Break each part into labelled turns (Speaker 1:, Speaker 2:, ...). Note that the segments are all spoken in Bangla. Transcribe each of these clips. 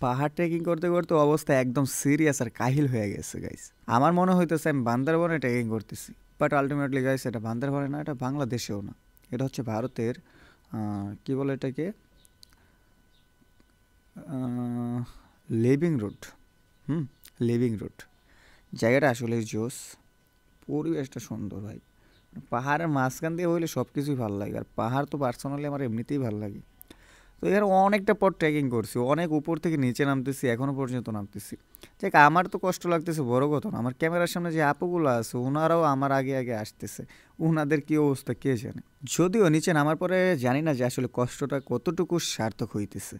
Speaker 1: পাহাড় ট্রেকিং করতে করতে অবস্থা একদম সিরিয়াস আর কাহিল হয়ে গেছে গাইস। আমার মনে হইতেছে আমি বান্দরবনে ট্রেকিং করতেছি, বাট আলটিমেটলি গাইস এটা বান্দরবনে না, এটা বাংলাদেশেও না, এটা হচ্ছে ভারতের কি বলে এটাকে লিভিং রুট। লিভিং রুট জায়গাটা আসলে জোস, পরিবেশটা সুন্দর ভাই। পাহাড়ের মাঝখান দিয়ে হইলে সব কিছুই ভালো লাগে, আর পাহাড় তো পার্সোনালি আমার এমনিতেই ভালো লাগে। তো এর অনেকটা পর ট্রেকিং করছি, অনেক উপর থেকে নিচে নামতেছি, এখনও পর্যন্ত নামতেছি। দেখ আমার তো কষ্ট লাগতেছে বড় কথা না, আমার ক্যামেরার সামনে যে আপুগুলো আছে ওনারাও আমার আগে আগে আসতেছে, ওনাদের কী অবস্থা কে জানে। যদিও নিচে নামার পরে জানি না যে আসলে কষ্টটা কতটুকু সার্থক হইতেছে।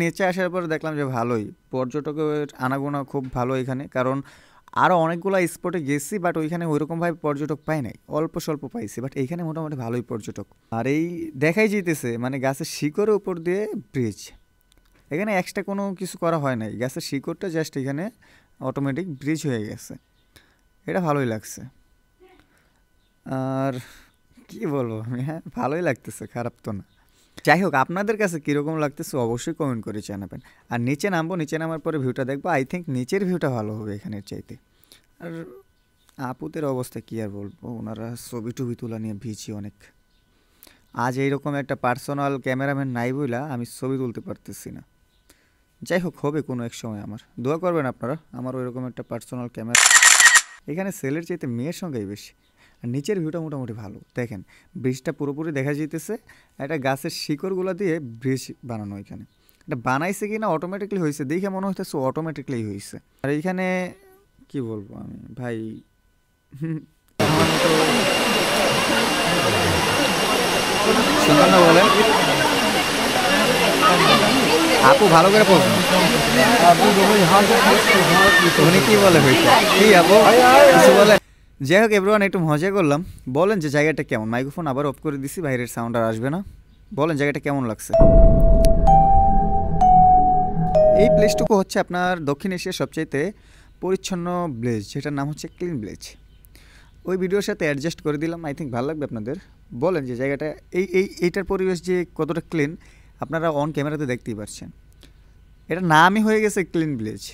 Speaker 1: নিচে আসার পর দেখলাম যে ভালোই পর্যটকের আনাগোনা খুব ভালো এখানে, কারণ আরও অনেকগুলো স্পটে গেছি বাট ওইখানে ওইরকমভাবে পর্যটক পাই নাই, অল্প স্বল্প পাইছি, বাট এইখানে মোটামুটি ভালোই পর্যটক। আর এই দেখাই যেতেছে মানে গাছের শিকড়ের উপর দিয়ে ব্রিজ, এখানে এক্সট্রা কোনো কিছু করা হয় নাই, গাছের শিকড়টা জাস্ট এখানে অটোমেটিক ব্রিজ হয়ে গেছে, এটা ভালোই লাগছে। আর কি বলবো আমি, হ্যাঁ ভালোই লাগতেছে, খারাপ তো না। যাই হোক আপনাদের কাছে কীরকম লাগতেছে অবশ্যই কমেন্ট করে জানাবেন। আর নিচে নামবো, নিচে নামার পরে ভিউটা দেখবো, আই থিঙ্ক নিচের ভিউটা ভালো হবে এখানের চাইতে। আর আপুদের অবস্থা কী আর বলবো, ওনারা ছবি টবি তোলা নিয়ে ভিজি অনেক। আজ এইরকম একটা পার্সোনাল ক্যামেরাম্যান নাই বইলা আমি ছবি তুলতে পারতেছি না। যাই হোক হবে কোনো এক সময়, আমার দোয়া করবেন আপনারা আমার ওইরকম একটা পার্সোনাল ক্যামেরা। এখানে সেলের চাইতে মেয়ের সংখ্যাই বেশি। আর নিচের ভিউটা মোটামুটি ভালো, দেখেন ব্রিজটা পুরোপুরি দেখা যেতেছে, একটা গাছের শিকড়গুলো দিয়ে ব্রিজ বানানো, এখানে এটা বানাইছে কি না অটোমেটিকলি হয়েছে, দেখে মনে হইতেছে অটোমেটিকলি হয়েছে। আর এইখানে কি বলবো আমি ভাই, সুন্দর না বলেন? আপু ভালো করে পড়বেন, উনি কি বলে হয়েছে কি আপু কিছু বলে? যাই হোক এভরিওয়ান একটু মজা করলাম। বলেন যে জায়গাটা কেমন, মাইক্রোফোন আবার অফ করে দিছি, বাইরের সাউন্ড আর আসবে না। বলেন জায়গাটা কেমন লাগছে। এই প্লেসটুকু হচ্ছে আপনার দক্ষিণ এশিয়ার সবচাইতে পরিচ্ছন্ন ভিলেজ, যেটার নাম হচ্ছে ক্লিন ভিলেজ। ওই ভিডিওর সাথে অ্যাডজাস্ট করে দিলাম, আই থিঙ্ক ভালো লাগবে আপনাদের। বলেন যে জায়গাটা এইটার পরিবেশ যে কতটা ক্লিন আপনারা অন ক্যামেরাতে দেখতেই পাচ্ছেন। এটা নামই হয়ে গেছে ক্লিন ভিলেজ,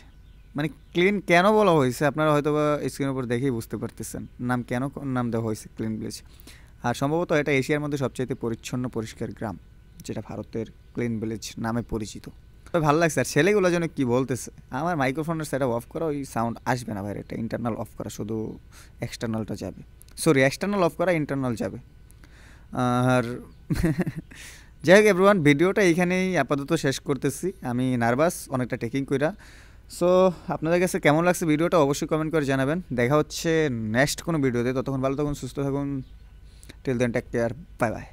Speaker 1: মানে ক্লিন কেন বলা হয়েছে আপনারা হয়তো বা স্ক্রিনের উপর দেখেই বুঝতে পারতেছেন নাম কেন নাম দেওয়া হয়েছে ক্লিন ভিলেজ। আর সম্ভবত এটা এশিয়ার মধ্যে সবচাইতে পরিচ্ছন্ন পরিষ্কার গ্রাম, যেটা ভারতের ক্লিন ভিলেজ নামে পরিচিত। তবে ভালো লাগছে। আর ছেলেগুলো যেন কী বলতেছে, আমার মাইক্রোফোনের সেটআপ অফ করা, ওই সাউন্ড আসবে না বাইরে, এটা ইন্টারনাল অফ করা, শুধু এক্সটার্নালটা যাবে, সরি এক্সটার্নাল অফ করা ইন্টারনাল যাবে। আর যাই হোক এভরিওয়ান ভিডিওটা এইখানেই আপাতত শেষ করতেছি, আমি নার্ভাস অনেকটা টেকিং কইরা। সো আপনাদের কাছে কেমন লাগছে ভিডিওটা অবশ্যই কমেন্ট করে জানাবেন। দেখা হচ্ছে নেক্সট কোনো ভিডিওতে, ততক্ষণ ভালো থাকুন, সুস্থ থাকুন, till then take care, bye by.